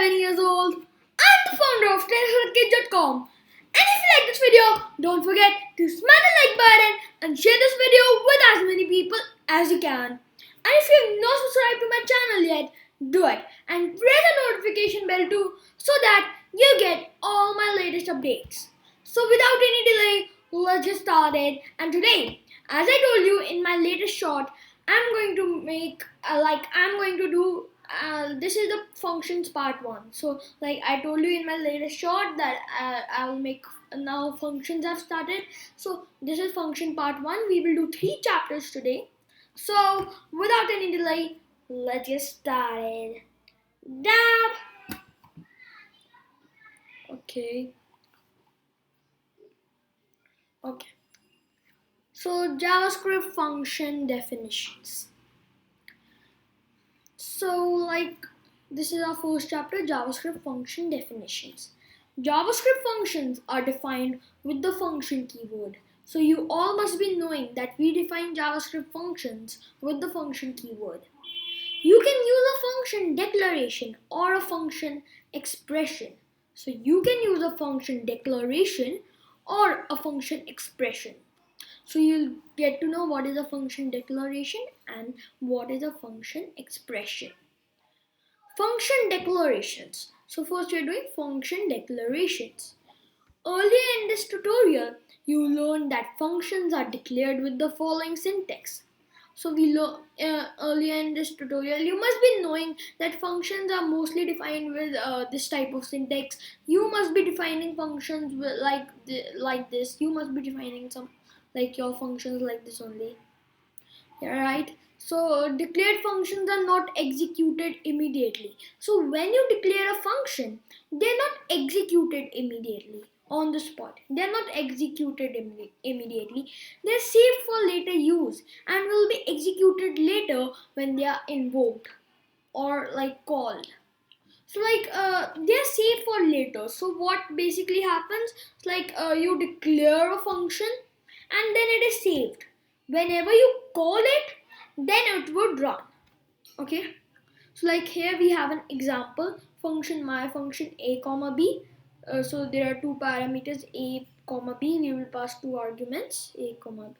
11 years old. I'm the founder of TechHoodKid.com. And if you like this video, don't forget to smash the like button and share this video with as many people as you can. And if you have not subscribed to my channel yet, do it and press the notification bell too so that you get all my latest updates. So without any delay, let's get started. And today, as I told you in my latest short, I'm going to make this is the functions part 1. So like I told you in my latest short that I'll make now functions have started. So this is function part 1. We will do 3 chapters today. So without any delay, let's get started. Dab. Okay. So JavaScript function definitions. So like this is our first chapter, JavaScript function definitions. JavaScript functions are defined with the function keyword. So you all must be knowing that we define JavaScript functions with the function keyword. You can use a function declaration or a function expression. So you can use a function declaration or a function expression. So you'll get to know what is a function declaration and what is a function expression. Function declarations. So first we're doing function declarations. Earlier in this tutorial, you learned that functions are declared with the following syntax. So earlier in this tutorial, you must be knowing that functions are mostly defined with this type of syntax. You must be defining functions with like this. You must be defining some like your functions like this only. Yeah, right? So declared functions are not executed immediately. So when you declare a function, they're not executed immediately on the spot. They're not executed immediately. They're saved for later use and will be executed later when they are invoked or like called. So like they're saved for later. So what basically happens? It's like you declare a function and then it is saved. Whenever you call it, then it would run. Okay. So like here we have an example function my function a comma b. So there are two parameters a comma b. We will pass two arguments a comma b.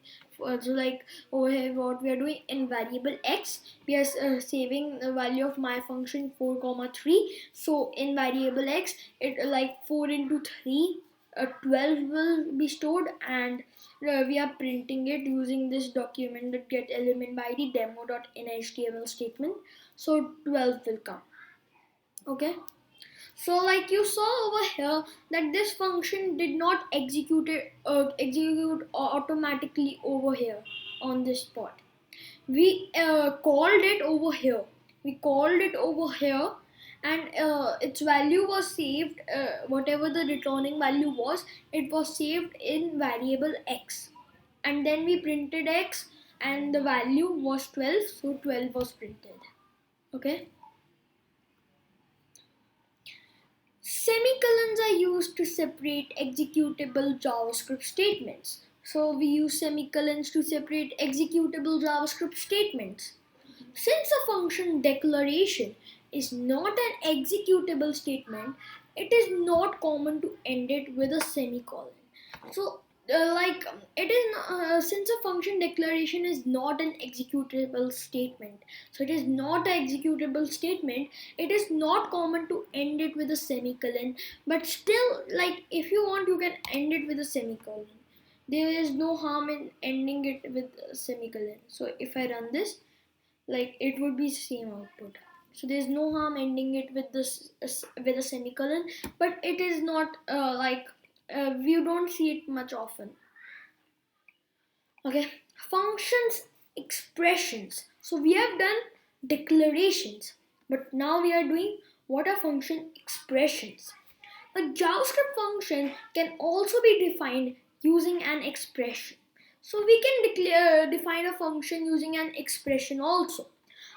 So like over here what we are doing in variable x, we are saving the value of my function 4 comma 3. So in variable x, it like 4 into 3, 12 will be stored, and we are printing it using this document that get element by the demo.html statement. So 12 will come. Okay. So like you saw over here that this function did not execute automatically over here on this spot. We called it over here. And its value was saved, whatever the returning value was, it was saved in variable x. And then we printed x and the value was 12, so 12 was printed. Okay. Semicolons are used to separate executable JavaScript statements. So we use semicolons to separate executable JavaScript statements. Since a function declaration is not an executable statement, it is not common to end it with a semicolon. So since a function declaration is not an executable statement, so it is not an executable statement, it is not common to end it with a semicolon. But still, like if you want, you can end it with a semicolon. There is no harm in ending it with a semicolon. So if I run this, like it would be same output. So there's no harm ending it with this with a semicolon, but it is not we don't see it much often. Okay, functions expressions. So we have done declarations, but now we are doing what are function expressions. A JavaScript function can also be defined using an expression. So we can define a function using an expression also.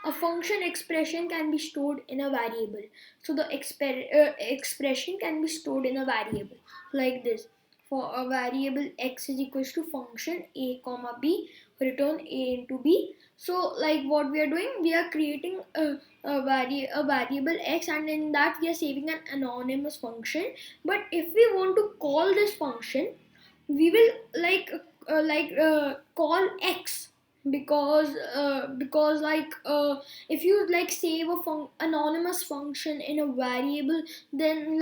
A function expression can be stored in a variable. So the expression can be stored in a variable like this. For a variable x is equals to function a comma b return A into B. So like what we are doing, we are creating a variable x, and in that we are saving an anonymous function. But if we want to call this function, we will call x, because if you like save a anonymous function in a variable, then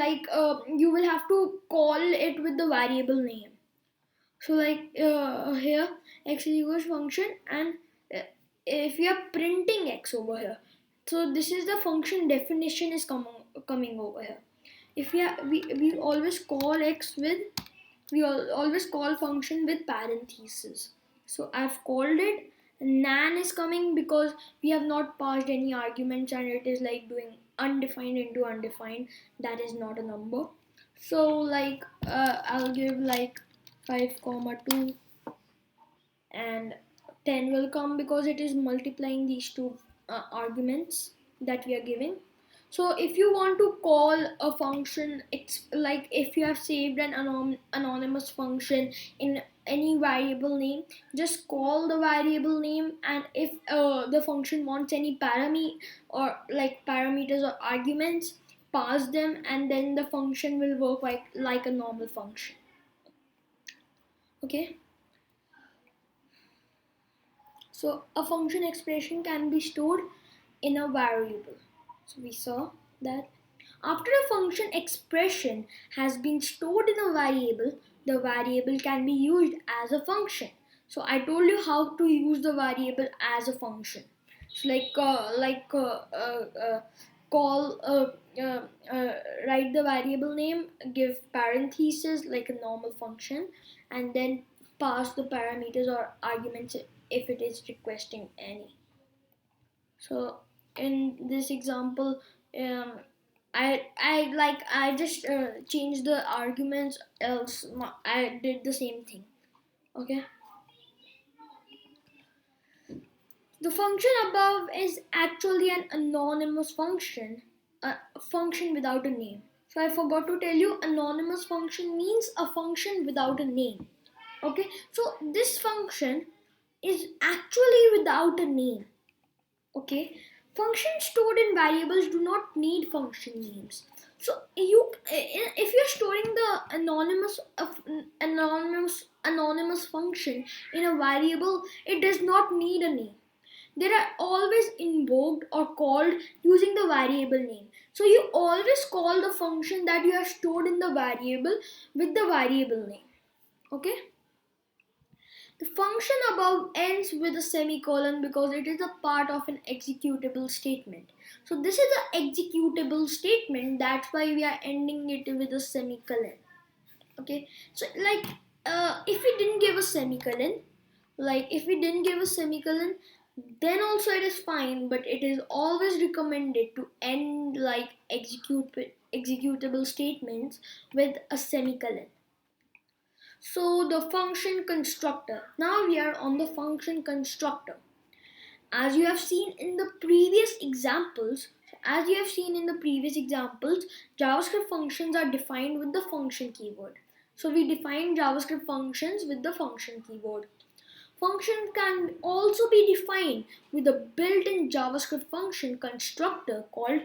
you will have to call it with the variable name. So here x is equals function, and if we are printing x over here, so this is the function definition is coming over here. If we always call x with, we always call function with parentheses. So I've called it. Nan is coming because we have not passed any arguments, and it is like doing undefined into undefined. That is not a number. So I'll give like 5,2, and 10 will come because it is multiplying these two arguments that we are giving. So if you want to call a function, it's like if you have saved an anonymous function in any variable name, just call the variable name, and if the function wants any parameters or arguments, pass them, and then the function will work like a normal function. Okay. So a function expression can be stored in a variable. So we saw that after a function expression has been stored in a variable, the variable can be used as a function. So I told you how to use the variable as a function. So call write the variable name, give parentheses like a normal function, and then pass the parameters or arguments if it is requesting any. So in this example, I just changed the arguments, else I did the same thing. Okay. The function above is actually an anonymous function, a function without a name. So I forgot to tell you, anonymous function means a function without a name. Okay, so this function is actually without a name. Okay, functions stored in variables do not need function names. So if you're storing the anonymous function in a variable, it does not need a name. They are always invoked or called using the variable name. So you always call the function that you have stored in the variable with the variable name. Okay. The function above ends with a semicolon because it is a part of an executable statement. So this is an executable statement, that's why we are ending it with a semicolon. Okay, so if we didn't give a semicolon, then also it is fine, but it is always recommended to end like executable statements with a semicolon. So the function constructor. Now we are on the function constructor. As you have seen in the previous examples, JavaScript functions are defined with the function keyword. So we define JavaScript functions with the function keyword. Functions can also be defined with a built-in JavaScript function constructor called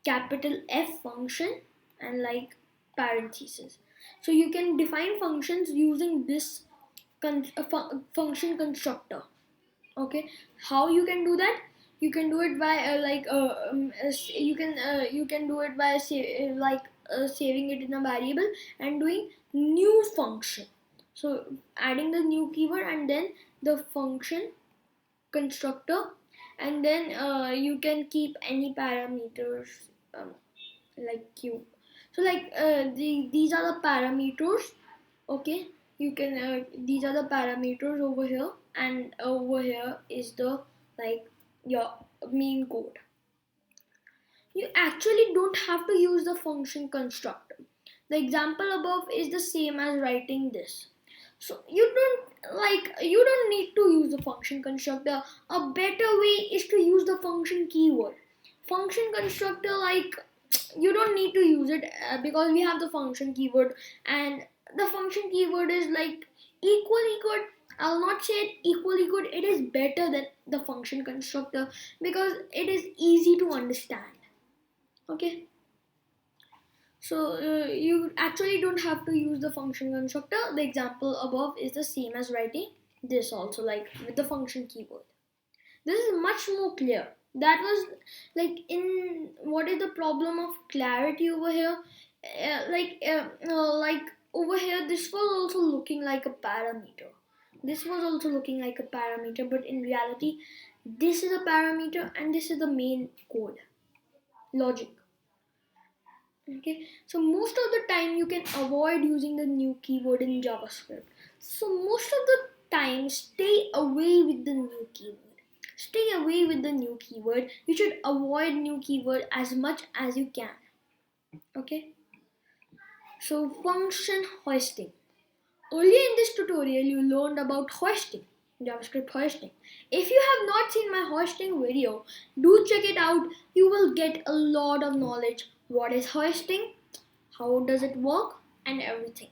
capital F function and like parentheses. So you can define functions using this function constructor. Okay, how you can do that? You can do it by you can do it by saving it in a variable and doing new function. So adding the new keyword and then the function constructor, and then you can keep any parameters like q. So these are the parameters. Okay, you can these are the parameters over here, and over here is the your main code. You actually don't have to use the function constructor. The example above is the same as writing this. So you don't need to use the function constructor. A better way is to use the function keyword. Function constructor, you don't need to use it because we have the function keyword, and the function keyword is like equally good I'll not say it equally good, it is better than the function constructor because it is easy to understand. Okay, so you actually don't have to use the function constructor. The example above is the same as writing this also, like with the function keyword. This is much more clear. That was like, in what is the problem of clarity over here? Like over here, this was also looking like a parameter. This was also looking like a parameter, but in reality, this is a parameter and this is the main code logic. Okay, so most of the time you can avoid using the new keyword in JavaScript. So most of the time, stay away with the new keyword. Stay away with the new keyword. You should avoid new keyword as much as you can. Okay, so function hoisting. Earlier in this tutorial, you learned about hoisting, JavaScript hoisting. If you have not seen my hoisting video, do check it out. You will get a lot of knowledge. What is hoisting? How does it work? And everything.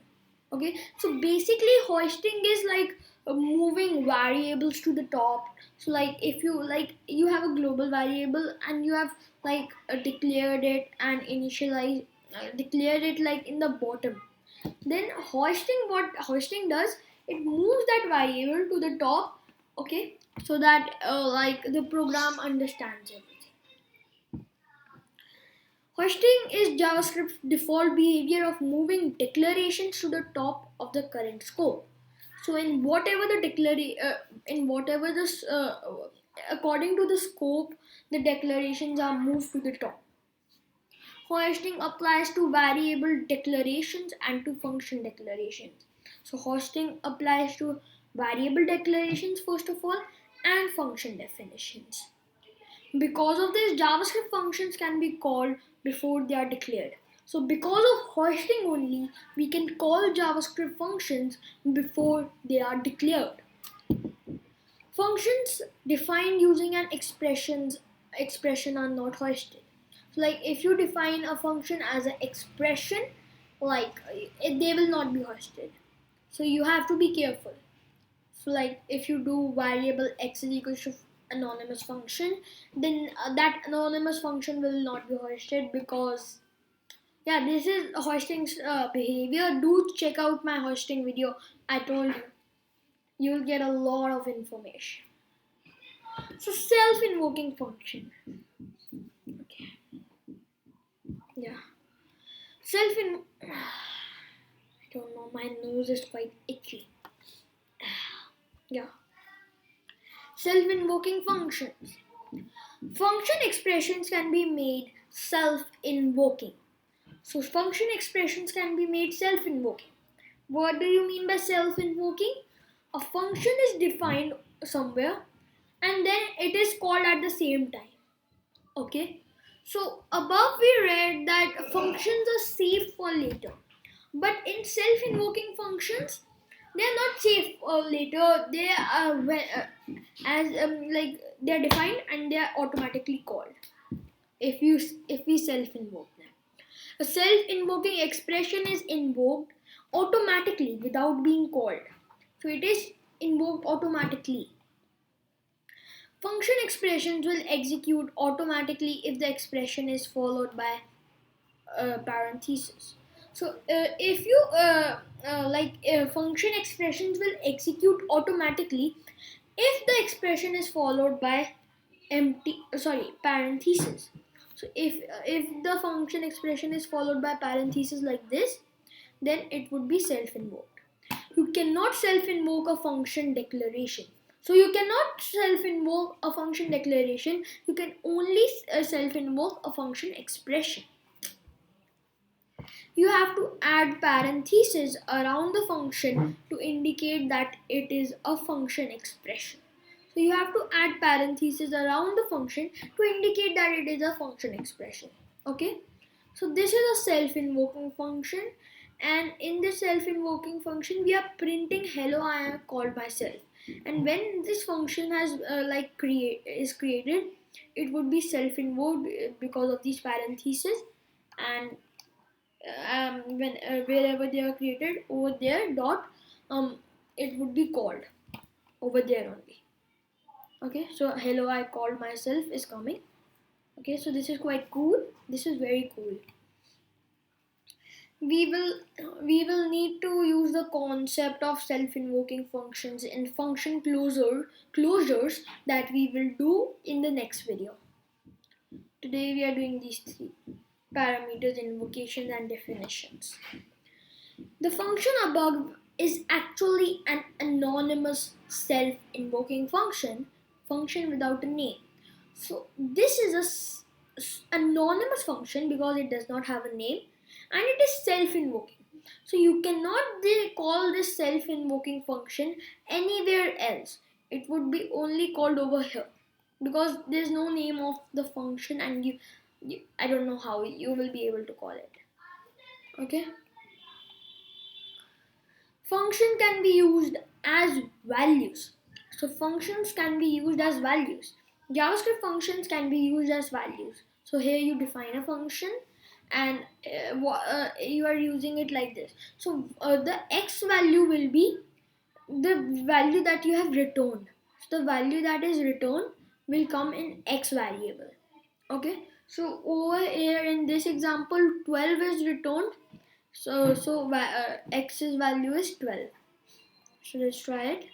Okay, so basically, hoisting is like moving variables to the top. So, like if you have a global variable and you have like declared it and initialized declared it like in the bottom, then hoisting, what hoisting does, it moves that variable to the top. Okay, so that like the program understands everything. Hoisting is JavaScript's default behavior of moving declarations to the top of the current scope. So in whatever the according to the scope, the declarations are moved to the top. Hoisting applies to variable declarations and to function declarations. So hoisting applies to variable declarations first of all and function definitions. Because of this, JavaScript functions can be called before they are declared. So because of hoisting only, we can call JavaScript functions before they are declared. Functions defined using an expression are not hoisted. So like if you define a function as an expression, like they will not be hoisted. So you have to be careful. So like if you do variable x is equal to anonymous function, then that anonymous function will not be hoisted because yeah, this is hoisting's behavior. Do check out my hoisting video. I told you, you'll get a lot of information. So self-invoking function. Okay. Yeah. Self-in. I don't know. My nose is quite itchy. Yeah. Self-invoking functions. Function expressions can be made self-invoking. So function expressions can be made self-invoking. What do you mean by self-invoking? A function is defined somewhere and then it is called at the same time. Okay. So above we read that functions are safe for later. But in self-invoking functions, they are not safe later. They are like they are defined and they are automatically called if we self-invoke them. A self-invoking expression is invoked automatically without being called. So it is invoked automatically. Function expressions will execute automatically if the expression is followed by parentheses. So if you function expressions will execute automatically if the expression is followed by parentheses. So if the function expression is followed by parentheses like this, then it would be self-invoked. You cannot self-invoke a function declaration. So you cannot self-invoke a function declaration. You can only self-invoke a function expression. You have to add parentheses around the function to indicate that it is a function expression. So you have to add parentheses around the function to indicate that it is a function expression. Okay. So this is a self-invoking function, and in this self-invoking function we are printing hello, I am called myself. And when this function has is created, it would be self-invoked because of these parentheses, and when wherever they are created over there dot it would be called. over there only. Okay, so hello I called myself is coming. Okay, so this is quite cool. This is very cool. We will need to use the concept of self-invoking functions in function closures that we will do in the next video. Today we are doing these three parameters, invocations and definitions. The function above is actually an anonymous self-invoking function without a name. So this is a anonymous function because it does not have a name and it is self-invoking. So you cannot call this self-invoking function anywhere else. It would be only called over here because there is no name of the function, and I don't know how you will be able to call it. Okay. Function can be used as values. So functions can be used as values. JavaScript functions can be used as values. So here you define a function and you are using it like this. So the x value will be the value that you have returned. So the value that is returned will come in x variable. Okay. So over here in this example 12 is returned. So x's value is 12. So let's try it.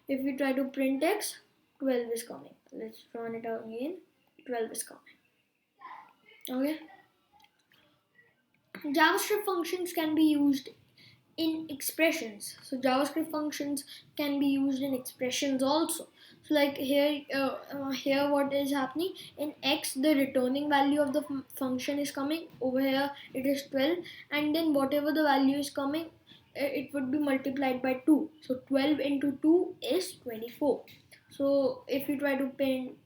If we try to print x, 12 is coming. Let's run it again. 12 is coming. Okay. JavaScript functions can be used in expressions. So JavaScript functions can be used in expressions also. So like here what is happening in x, the returning value of the function is coming. Over here it is 12, and then whatever the value is coming, it would be multiplied by 2. So 12 into 2 is 24. So if we try to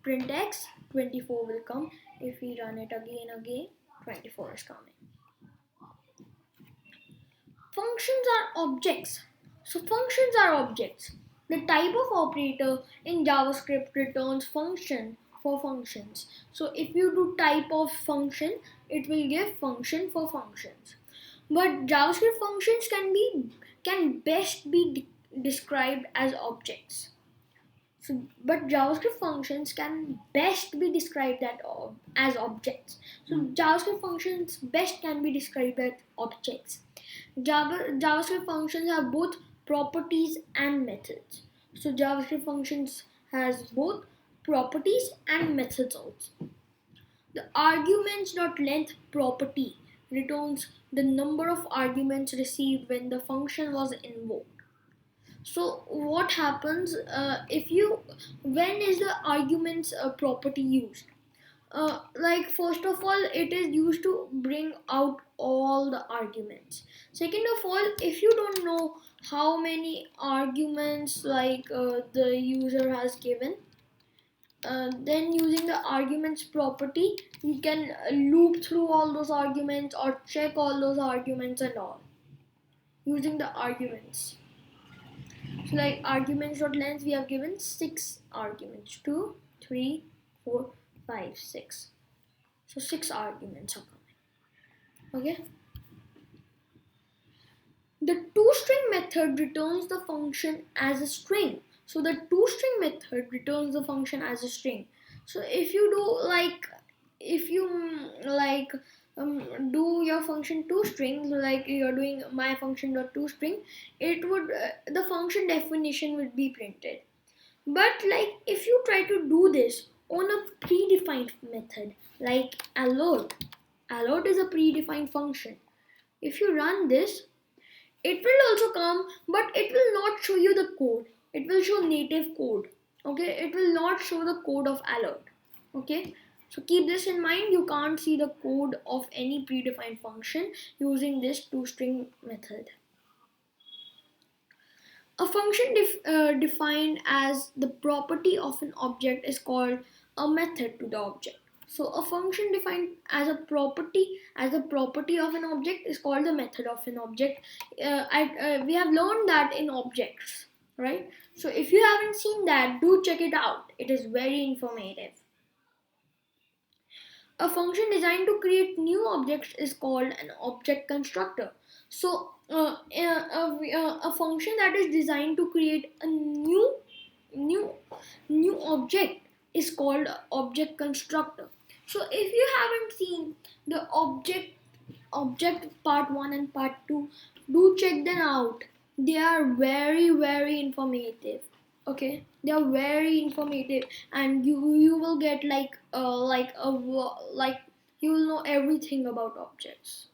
print x, 24 will come. If we run it again, 24 is coming. Functions are objects. So functions are objects. The type of operator in JavaScript returns function for functions. So if you do type of function, it will give function for functions. But JavaScript functions can best be described as objects. So, but JavaScript functions can best be described as objects. So JavaScript functions best can be described as objects. JavaScript functions have both properties and methods. So JavaScript functions has both properties and methods also. The arguments.length property returns the number of arguments received when the function was invoked. So what happens when is the arguments property used? Like first of all, it is used to bring out all the arguments. Second of all, if you don't know how many arguments the user has given, then using the arguments property, you can loop through all those arguments or check all those arguments and all using the arguments. So like arguments.length, we have given 6 arguments, 2, 3, 4, 5, 6. So 6 arguments are coming. Okay. The toString method returns the function as a string. So the toString method returns the function as a string. So if you do your function toString, like you're doing my function.toString, it would the function definition would be printed. But like if you try to do this on a predefined method like alert is a predefined function. If you run this, it will also come, but it will not show you the code. It will show native code. Okay, it will not show the code of alert. Okay, so keep this in mind. You can't see the code of any predefined function using this toString method. A function defined as the property of an object is called a method to the object. So a function defined as a property of an object is called the method of an object. We have learned that in objects, right? So if you haven't seen that, do check it out. It is very informative. A function designed to create new objects is called an object constructor. So a function that is designed to create a new new object is called object constructor. So if you haven't seen the object part 1 and part 2, do check them out. They are very informative. Okay, they are very informative, and you will get like you will know everything about objects.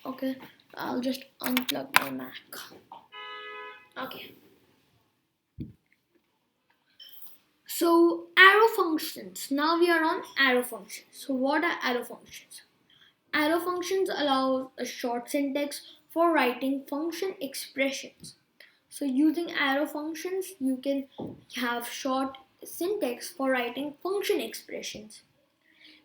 Okay, I'll just unplug my Mac. Okay, so arrow functions. Now we are on arrow functions. So what are arrow functions? Arrow functions allow a short syntax for writing function expressions. So using arrow functions, you can have short syntax for writing function expressions.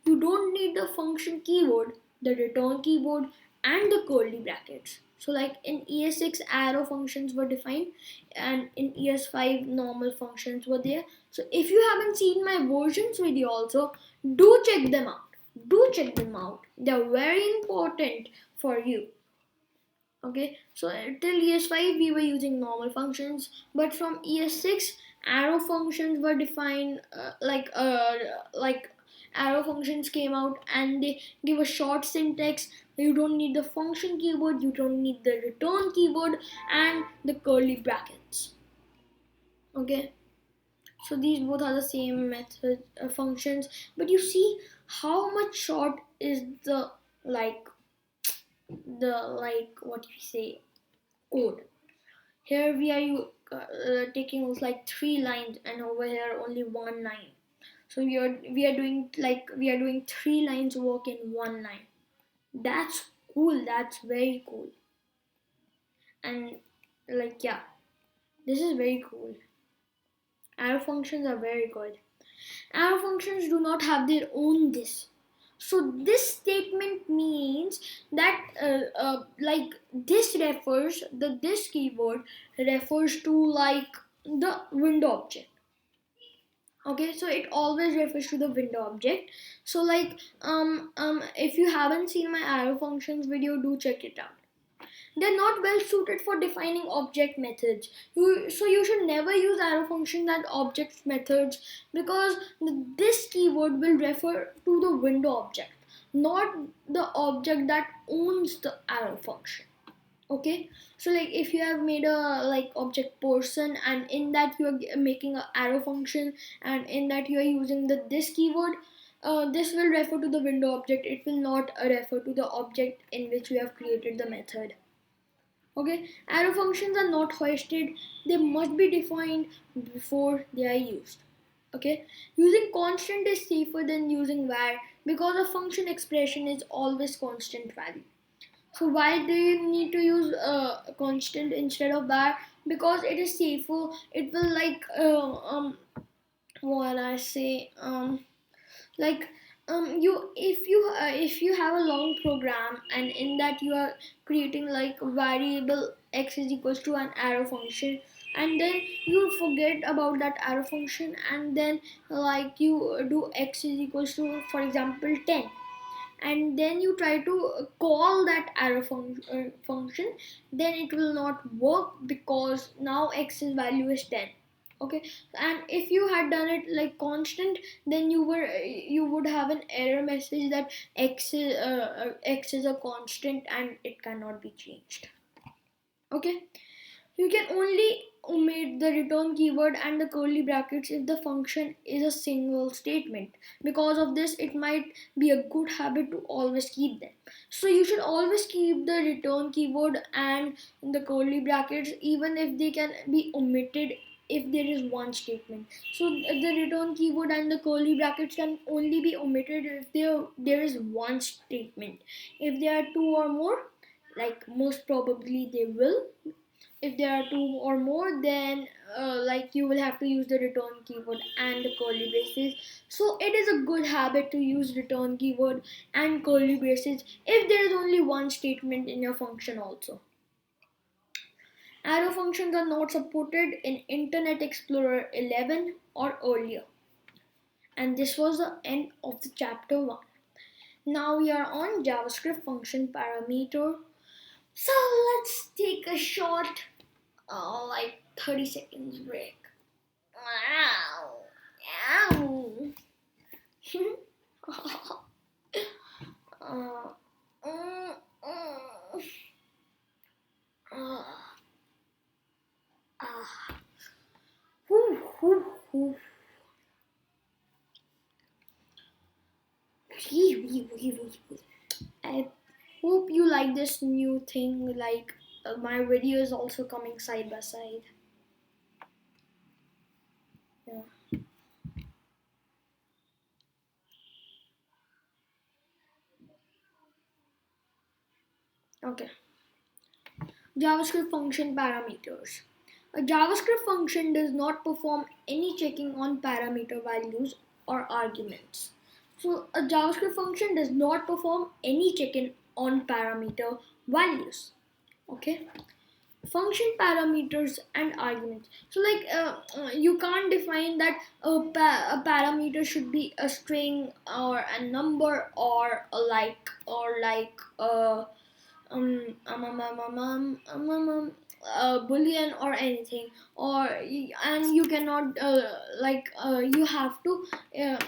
You don't need the function keyword, the return keyword, and the curly brackets. So like in ES6 arrow functions were defined, and in ES5 normal functions were there. So if you haven't seen my versions video also, do check them out. Do check them out. They're very important for you. Okay, so till ES5 we were using normal functions, but from ES6 arrow functions were defined, like arrow functions came out and they give a short syntax. You don't need the function keyword, you don't need the return keyword and the curly brackets. Okay, so these both are the same method functions, but you see how much short is the like what we say code. Here we are taking like 3 lines, and over here only 1 line. So we are doing 3 lines work in 1 line. That's cool. That's very cool. And like yeah, this is very cool. Arrow functions are very good. Arrow functions do not have their own this. So this statement means that this keyword refers to like the window object. Okay, so it always refers to the window object. So like if you haven't seen my arrow functions video, do check it out. They're not well suited for defining object methods. So you should never use arrow functions and object methods, because this keyword will refer to the window object, not the object that owns the arrow function. Okay, so like if you have made a like object person, and in that you are making an arrow function, and in that you are using this keyword, this will refer to the window object. It will not refer to the object in which we have created the method. Okay, arrow functions are not hoisted, they must be defined before they are used. Okay, using constant is safer than using var, because a function expression is always constant value. So why do you need to use a constant instead of var? Because it is safer. It will like what I say like if you have a long program, and in that you are creating like variable x is equals to an arrow function, and then you forget about that arrow function, and then like you do x is equals to, for example, 10, and then you try to call that arrow function, then it will not work, because now x's value is 10. Okay, and if you had done it like constant, then you would have an error message that x is a constant and it cannot be changed. Okay, you can only omit the return keyword and the curly brackets if the function is a single statement. Because of this, it might be a good habit to always keep them. So you should always keep the return keyword and the curly brackets, even if they can be omitted if there is one statement. So the return keyword and the curly brackets can only be omitted if there is one statement. If there are two or more, like most probably they will. If there are two or more, then like you will have to use the return keyword and the curly braces. So it is a good habit to use return keyword and curly braces if there is only one statement in your function also. Arrow functions are not supported in Internet Explorer 11 or earlier. And this was the end of the chapter 1. Now we are on JavaScript function parameter. So let's take a short like 30 seconds break. Ow. Ow. uh, mm, mm. Ah. Whew, whew, whew. I hope you like this new thing. Like my video is also coming side by side. Yeah. Okay. JavaScript function parameters. A JavaScript function does not perform any checking on parameter values or arguments. So a JavaScript function does not perform any checking on parameter values. Okay. Function parameters and arguments. So like you can't define that a parameter should be a string or a number or boolean or anything, or and you cannot you have to uh,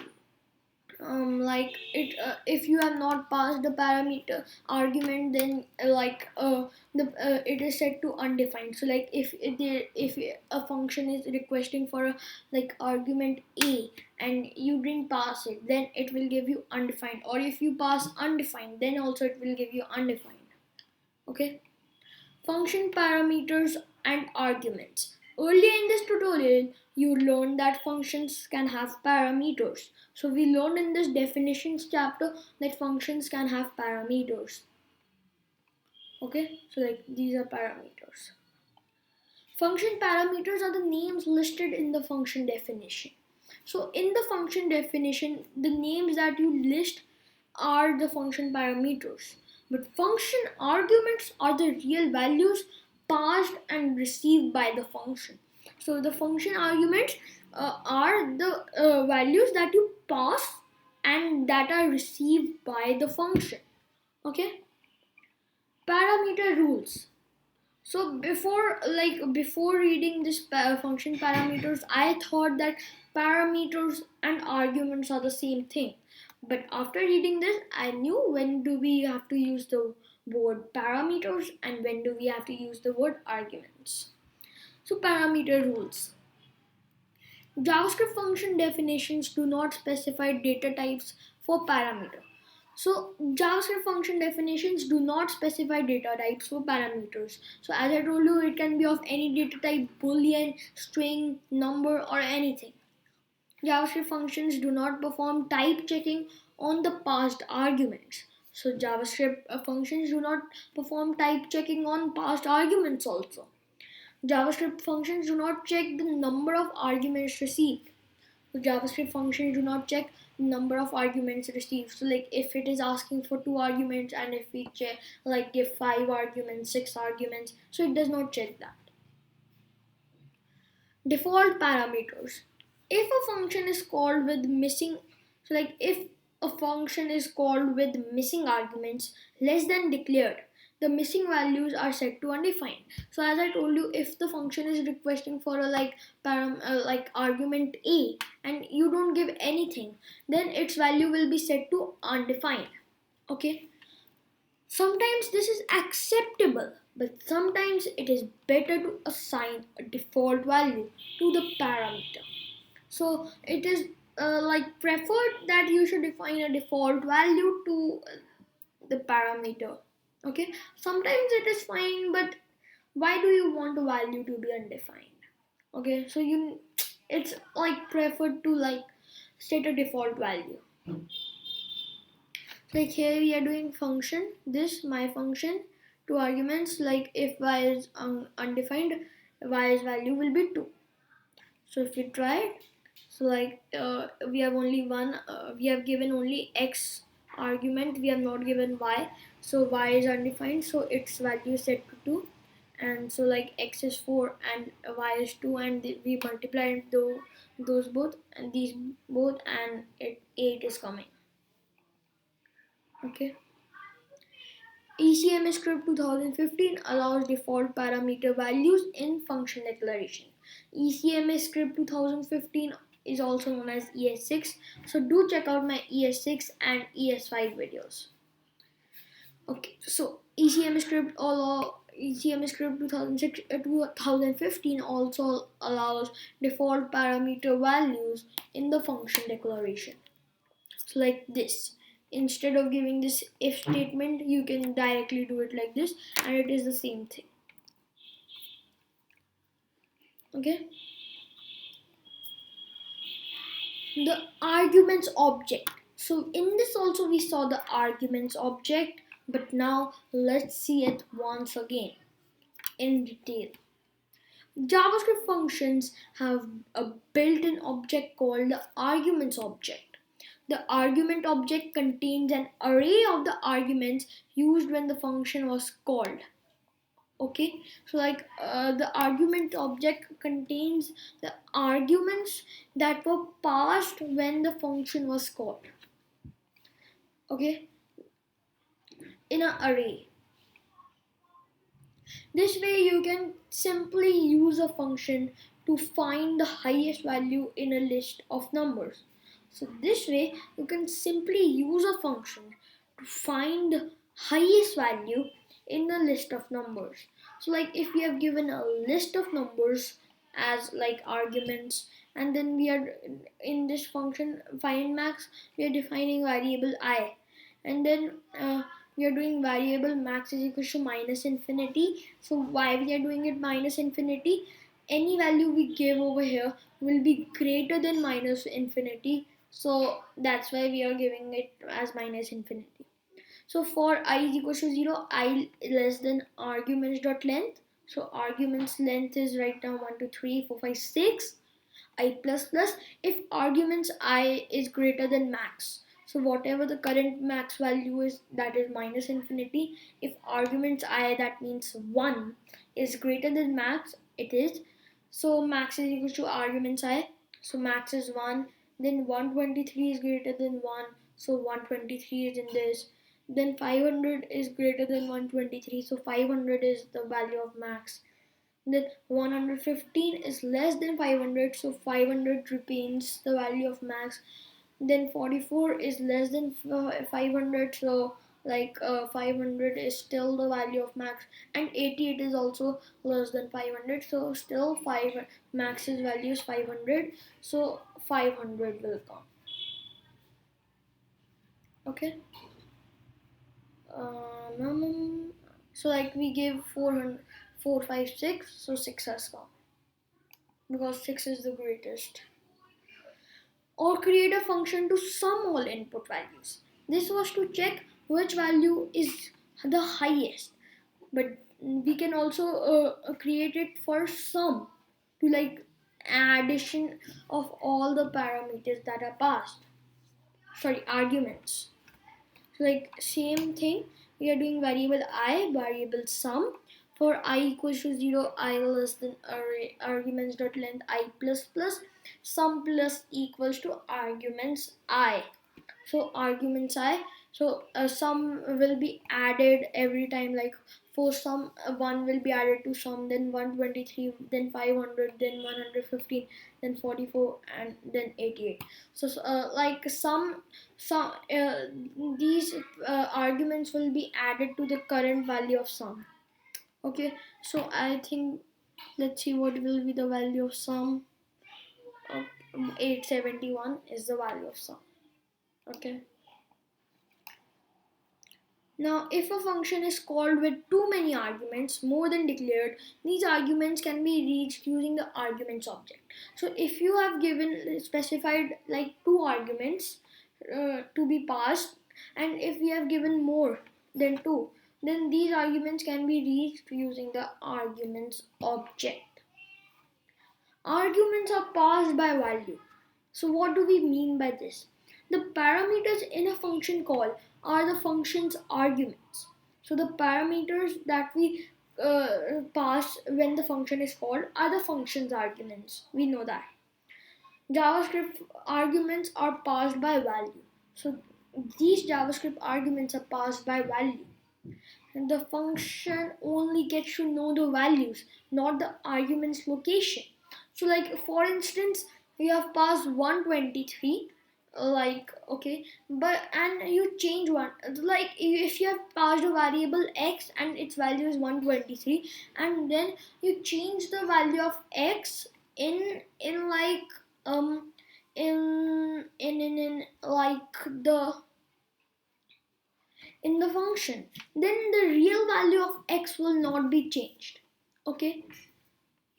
like it if you have not passed the parameter argument, then it is set to undefined. So like if a function is requesting for a like argument a and you didn't pass it, then it will give you undefined, or if you pass undefined, then also it will give you undefined. Okay. Function parameters and arguments. Earlier in this tutorial, you learned that functions can have parameters. So we learned in this definitions chapter that functions can have parameters. Okay, so like these are parameters. Function parameters are the names listed in the function definition. So in the function definition, the names that you list are the function parameters. But function arguments are the real values passed and received by the function. So the function arguments are the values that you pass and that are received by the function. Okay? Parameter rules. So before reading this function parameters, I thought that parameters and arguments are the same thing. But after reading this, I knew when do we have to use the word parameters and when do we have to use the word arguments. So parameter rules. JavaScript function definitions do not specify data types for parameter. So JavaScript function definitions do not specify data types for parameters. So as I told you, it can be of any data type, boolean, string, number, or anything. JavaScript functions do not perform type checking on the passed arguments. So JavaScript functions do not perform type checking on passed arguments also. JavaScript functions do not check the number of arguments received. So JavaScript functions do not check number of arguments received. So like if it is asking for 2 arguments and if we check like give 5 arguments, 6 arguments, so it does not check that. Default parameters. If a function is called with missing, so like if a function is called with missing arguments less than declared, the missing values are set to undefined. So as I told you, if the function is requesting for a like argument a and you don't give anything, then its value will be set to undefined. Okay. Sometimes this is acceptable, but sometimes it is better to assign a default value to the parameter. So it is like preferred that you should define a default value to the parameter. Okay, sometimes it is fine, but why do you want a value to be undefined? Okay, so it's like preferred to like set a default value. Like here we are doing function, this my function, 2 arguments, like if y is undefined, y's value will be 2. So if we try it, so like we have only one, we have given only x argument, we have not given y, so y is undefined, so its value is set to 2, and so like x is 4 and y is 2, and we multiply those both and these both, and 8 is coming. Okay. ECMS script 2015 allows default parameter values in function declaration. ECMS script 2015 is also known as ES6. So do check out my ES6 and ES5 videos. Okay, so ECMS script 2015 also allows default parameter values in the function declaration. So like this. Instead of giving this if statement, you can directly do it like this, and it is the same thing. Okay. The arguments object. So in this also we saw the arguments object, but now let's see it once again in detail. JavaScript functions have a built-in object called the arguments object. The argument object contains an array of the arguments used when the function was called. Okay, so like the argument object contains the arguments that were passed when the function was called. Okay, in an array. This way you can simply use a function to find the highest value in a list of numbers. So this way you can simply use a function to find the highest value in a list of numbers. So like if we have given a list of numbers as like arguments, and then we are in this function find max, we are defining variable I, and then we are doing variable max is equal to minus infinity. So why we are doing it minus infinity? Any value we give over here will be greater than minus infinity, so that's why we are giving it as minus infinity. So for I is equal to 0, I less than arguments dot length. So arguments length is right now 1 2 3 4 5 6 I plus plus. If arguments I is greater than max, so whatever the current max value is, that is minus infinity. If arguments I, that means 1, is greater than max, it is. So max is equal to arguments I. So max is 1. Then 123 is greater than 1. So 123 is in this. Then 500 is greater than 123. So 500 is the value of max. Then 115 is less than 500, so 500 remains the value of max. Then 44 is less than 500, so like 500 is still the value of max, and 88 is also less than 500, so still max's value is 500, so 500 will come. Okay. So like we give 400, 4 5 6, so 6 has come because 6 is the greatest. Or create a function to sum all input values. This was to check which value is the highest, but we can also create it for sum, to like addition of all the parameters that are passed, arguments. So like same thing, we are doing variable I, variable sum. For I equals to 0, I less than array arguments dot length I plus plus, sum plus equals to arguments I. So arguments I, so sum will be added every time, like for sum 1 will be added to sum, then 123, then 500, then 115, then 44, and then 88. So like these arguments will be added to the current value of sum. Okay, so I think let's see what will be the value of sum. 871 is the value of sum. Okay. Now, if a function is called with too many arguments, more than declared, these arguments can be reached using the arguments object. So if you have given specified like 2 arguments to be passed, and if we have given more than 2, then these arguments can be reached using the arguments object. Arguments are passed by value. So what do we mean by this? The parameters in a function call are the function's arguments. So the parameters that we pass when the function is called are the function's arguments. We know that. JavaScript arguments are passed by value. So these JavaScript arguments are passed by value. And the function only gets to know the values, not the argument's location. So like for instance, you have passed 123, okay, but and you change one, like if you have passed a variable x and its value is 123, and then you change the value of x in like in like the function, then the real value of x will not be changed. Okay.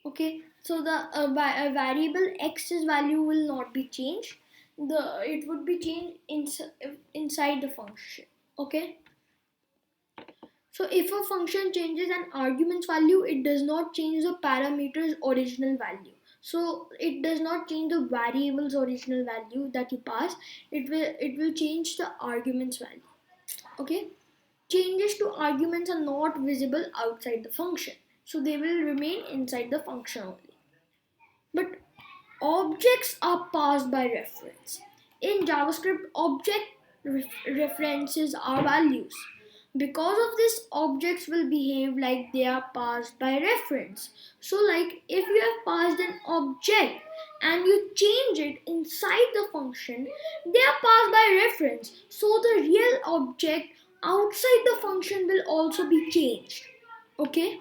Okay, so the variable x's value will not be changed. It would be changed inside the function. Okay, so if a function changes an argument's value, it does not change the parameter's original value. So it does not change the variable's original value that you pass. It will change the argument's value. Okay, changes to arguments are not visible outside the function, so they will remain inside the function only. But objects are passed by reference. In JavaScript, object references are values. Because of this, objects will behave like they are passed by reference. So like if you have passed an object and you change it inside the function, they are passed by reference. So the real object outside the function will also be changed. Okay?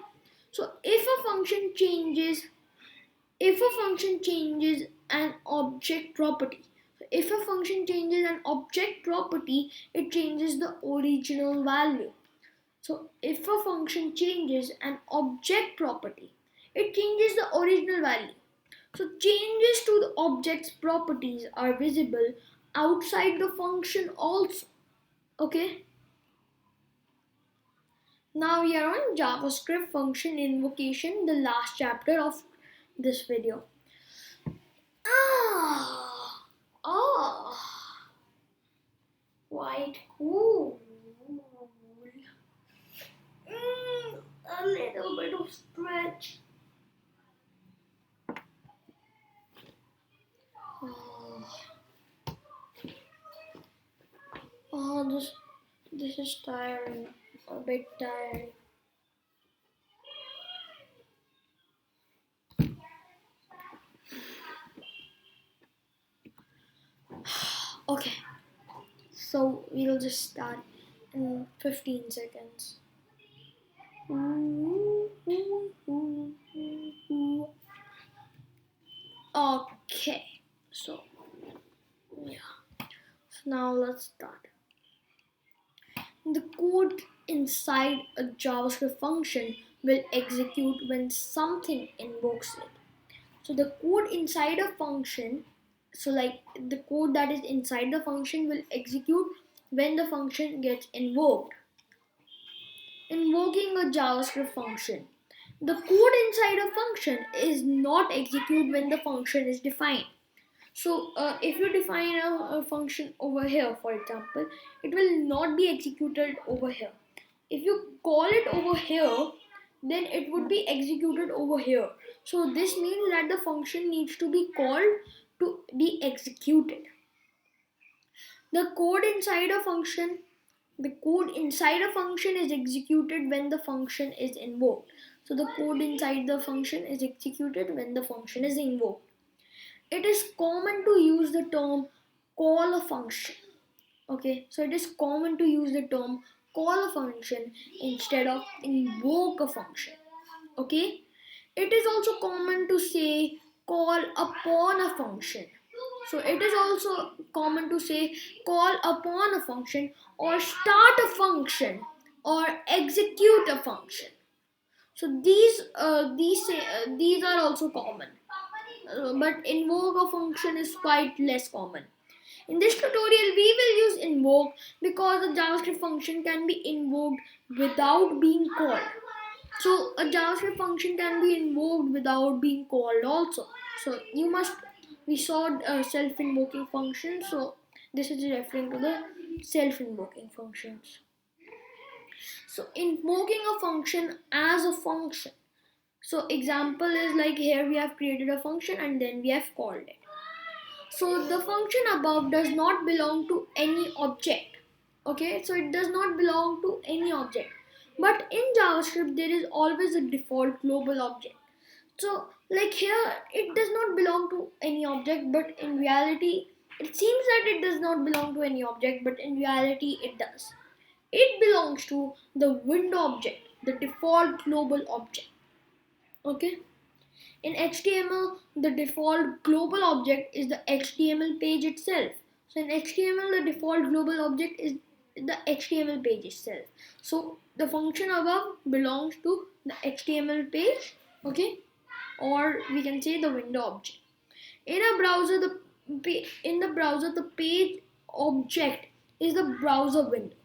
So if a function changes an object property, if a function changes an object property, it changes the original value. So if a function changes an object property, it changes the original value. So changes to the object's properties are visible outside the function also. Okay. Now we are on JavaScript function invocation, the last chapter of this video. Ah, ah, quite cool. A little bit of stretch. This is tiring. A bit tiring. Okay, so we'll just start in 15 seconds. Okay, so yeah, so now let's start. The code inside a JavaScript function will execute when something invokes it. So the code inside a function, so like the code that is inside the function will execute when the function gets invoked. Invoking a JavaScript function. The code inside a function is not executed when the function is defined. So if you define a function over here, for example, it will not be executed over here. If you call it over here, then it would be executed over here. So this means that the function needs to be called to be executed. The code inside a function is executed when the function is invoked. So the code inside the function is executed when the function is invoked. It is common to use the term call a function. Okay, so it is common to use the term call a function instead of invoke a function. Okay, it is also common to say call upon a function. So it is also common to say call upon a function or start a function or execute a function. So these are also common, but invoke a function is quite less common. In this tutorial, we will use invoke because a JavaScript function can be invoked without being called. So a JavaScript function can be invoked without being called also. So we saw self-invoking functions. So this is referring to the self-invoking functions. So invoking a function as a function. So example is like here we have created a function and then we have called it. So the function above does not belong to any object. Okay, so it does not belong to any object. But in JavaScript, there is always a default global object. So like here it does not belong to any object, but in reality it seems that it does not belong to any object, but in reality it does. It belongs to the window object, the default global object. Okay. In HTML, the default global object is the HTML page itself. So in HTML, the default global object is the HTML page itself. So the function above belongs to the HTML page, okay, or we can say the window object. In a browser, the page object is the browser window.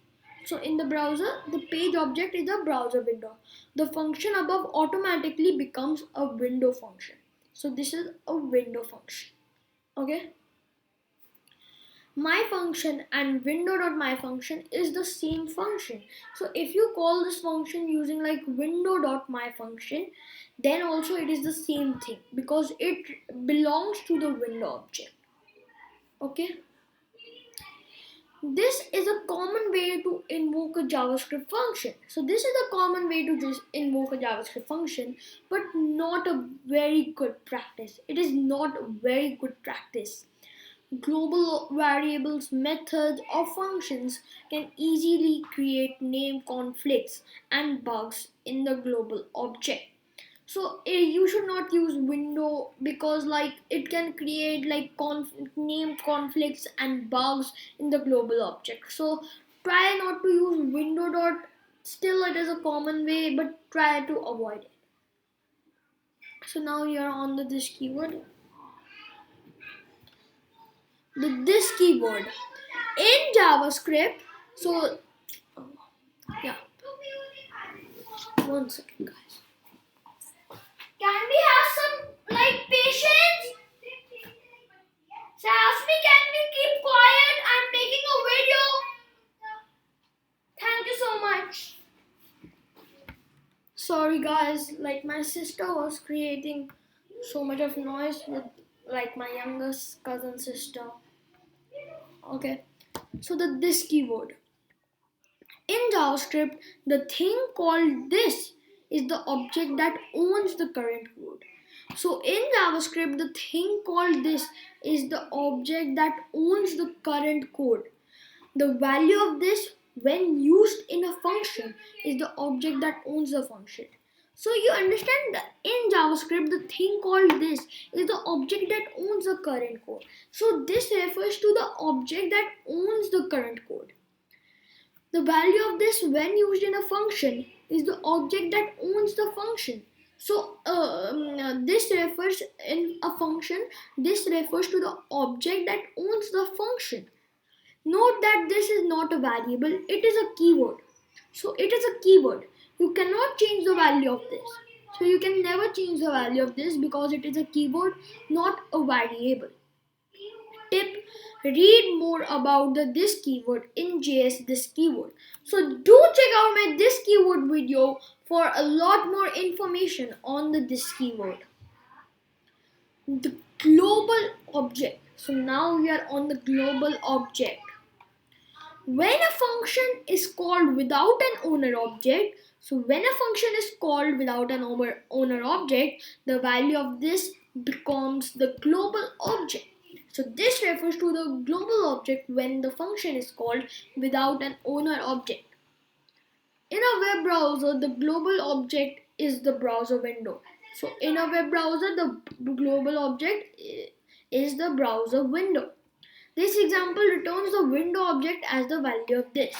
So in the browser, the page object is the browser window. The function above automatically becomes a window function. So this is a window function. Okay. My function and window.my function is the same function. So if you call this function using like window.my function, then also it is the same thing because it belongs to the window object. Okay. This is a common way to invoke a JavaScript function. So this is a common way to just invoke a JavaScript function, but not a very good practice. It is not a very good practice. Global variables, methods, or functions can easily create name conflicts and bugs in the global object. So you should not use window because like it can create like name conflicts and bugs in the global object. So try not to use window dot. Still, it is a common way, but try to avoid it. So now you're on the this keyword. The this keyword in JavaScript. So yeah, 1 second, guys. Can we have some like patience? Jasmine, can we keep quiet? I'm making a video. Thank you so much. Sorry guys, like my sister was creating so much of noise with like my youngest cousin sister. Okay, so the this keyword. In JavaScript, the thing called this is the object that owns the current code. So in JavaScript, the thing called this is the object that owns the current code. The value of this when used in a function is the object that owns the function. So you understand that in JavaScript, the thing called this is the object that owns the current code. So this refers to the object that owns the current code. The value of this when used in a function is the object that owns the function. So this refers in a function, this refers to the object that owns the function. Note that this is not a variable, it is a keyword. So it is a keyword. You cannot change the value of this. So you can never change the value of this because it is a keyword, not a variable. Tip: read more about the this keyword in JS this keyword. So do check out my this keyword video for a lot more information on the this keyword. The global object. So now we are on the global object. When a function is called without an owner object, so when a function is called without an owner object, the value of this becomes the global object. So this refers to the global object when the function is called without an owner object. In a web browser, the global object is the browser window. So in a web browser, the global object is the browser window. This example returns the window object as the value of this.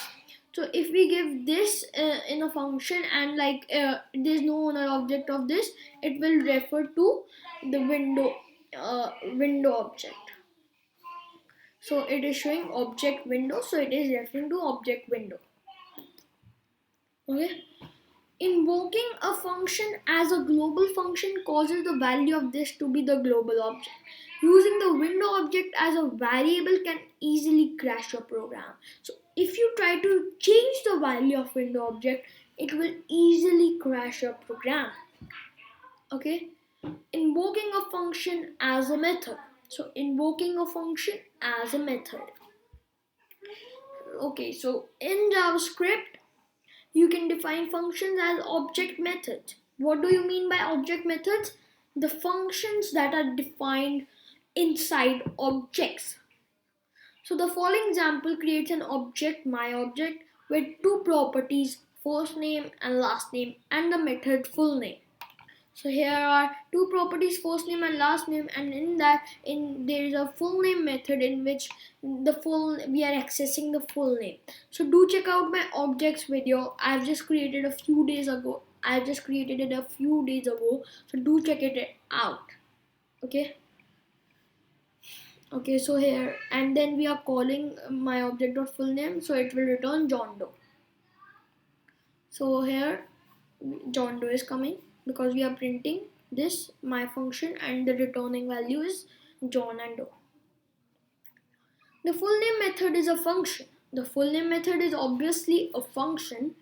So if we give this in a function and like there's no owner object of this, it will refer to the window object. So it is showing object window, so it is referring to object window. Okay. Invoking a function as a global function causes the value of this to be the global object. Using the window object as a variable can easily crash your program. So if you try to change the value of window object, it will easily crash your program. Okay. Invoking a function as a method. So invoking a function as a method. Okay, so in JavaScript, you can define functions as object methods. What do you mean by object methods? the functions that are defined inside objects. So the following example creates an object, my object, with two properties, first name and last name, and the method full name. So here are two properties, first name and last name, and there is a full name method in which we are accessing the full name. So do check out my objects video. I've just created a few days ago. So do check it out. Okay, so here, and then we are calling my object.full name, so it will return John Doe. So here John Doe is coming because we are printing this my function and the returning value is John and Doe. The full name method is a function. The full name method is obviously a function.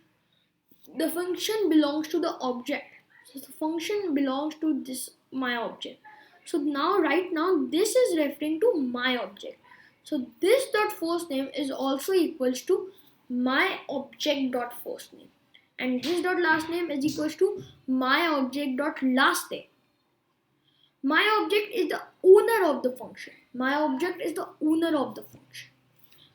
The function belongs to the object. So the function belongs to this my object. So right now this is referring to my object. So this dot first name is also equals to my object dot first name, and this dot last name is equals to my object dot last name. My object is the owner of the function. My object is the owner of the function.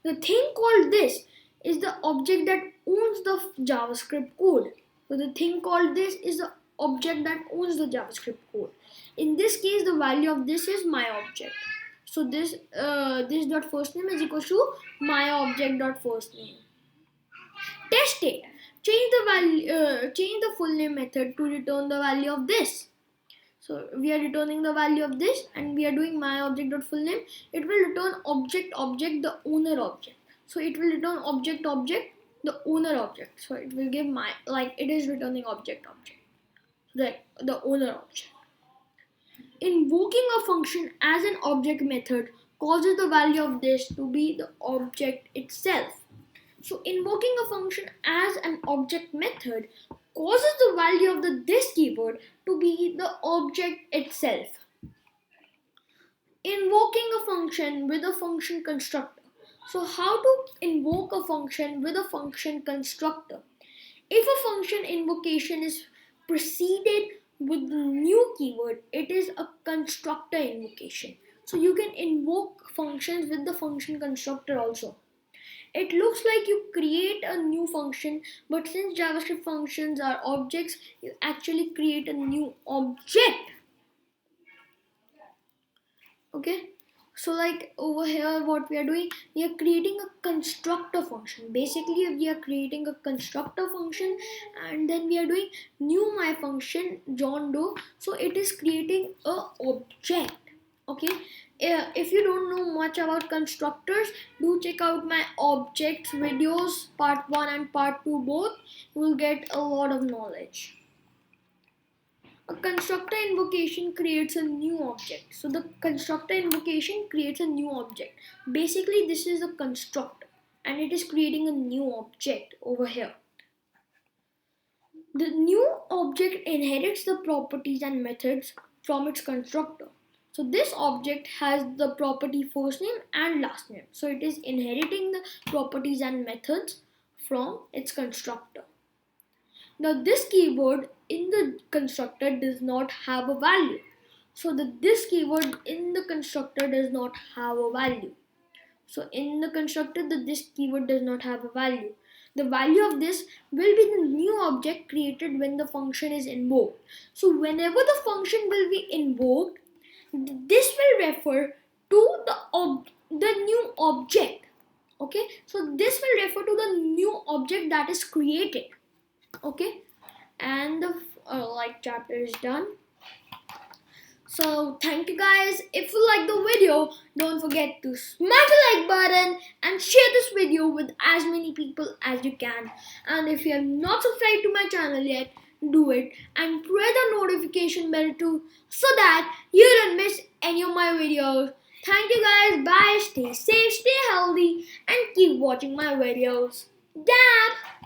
The thing called this is the object that owns the JavaScript code. So the thing called this is the object that owns the JavaScript code. In this case, the value of this is my object. So this dot first name is equal to my object dot first name. Test it. Change the full name method to return the value of this. So we are returning the value of this, and we are doing my object dot full name. It will return object the owner object. So it will return object the owner object. So it will give it is returning object the owner object. Invoking a function as an object method causes the value of this to be the object itself. So invoking a function as an object method causes the value of this keyword to be the object itself. Invoking a function with a function constructor. So how to invoke a function with a function constructor? If a function invocation is preceded with the new keyword, it is a constructor invocation. So you can invoke functions with the function constructor also. It looks like you create a new function, but since JavaScript functions are objects, you actually create a new object. Okay, so over here what we are doing, we are creating a constructor function. Basically we are creating a constructor function, and then we are doing new my function John Doe, so it is creating a object. Okay, if you don't know much about constructors, do check out my objects videos, part 1 and part 2 both. You will get a lot of knowledge. A constructor invocation creates a new object. So the constructor invocation creates a new object. Basically this is a constructor, and it is creating a new object over here. The new object inherits the properties and methods from its constructor. So this object has the property first name and last name. So it is inheriting the properties and methods from its constructor. Now this keyword in the constructor does not have a value. So this keyword in the constructor does not have a value. So in the constructor, this keyword does not have a value. The value of this will be the new object created when the function is invoked. So whenever the function will be invoked, this will refer to the new object. Okay, so this will refer to the new object that is created. Okay, and the chapter is done. So thank you guys. If you like the video, don't forget to smash the like button and share this video with as many people as you can. And if you have not subscribed to my channel yet, do it and press the notification bell too, so that you don't miss any of my videos. Thank you guys. Bye. Stay safe, stay healthy, and keep watching my videos. Dab!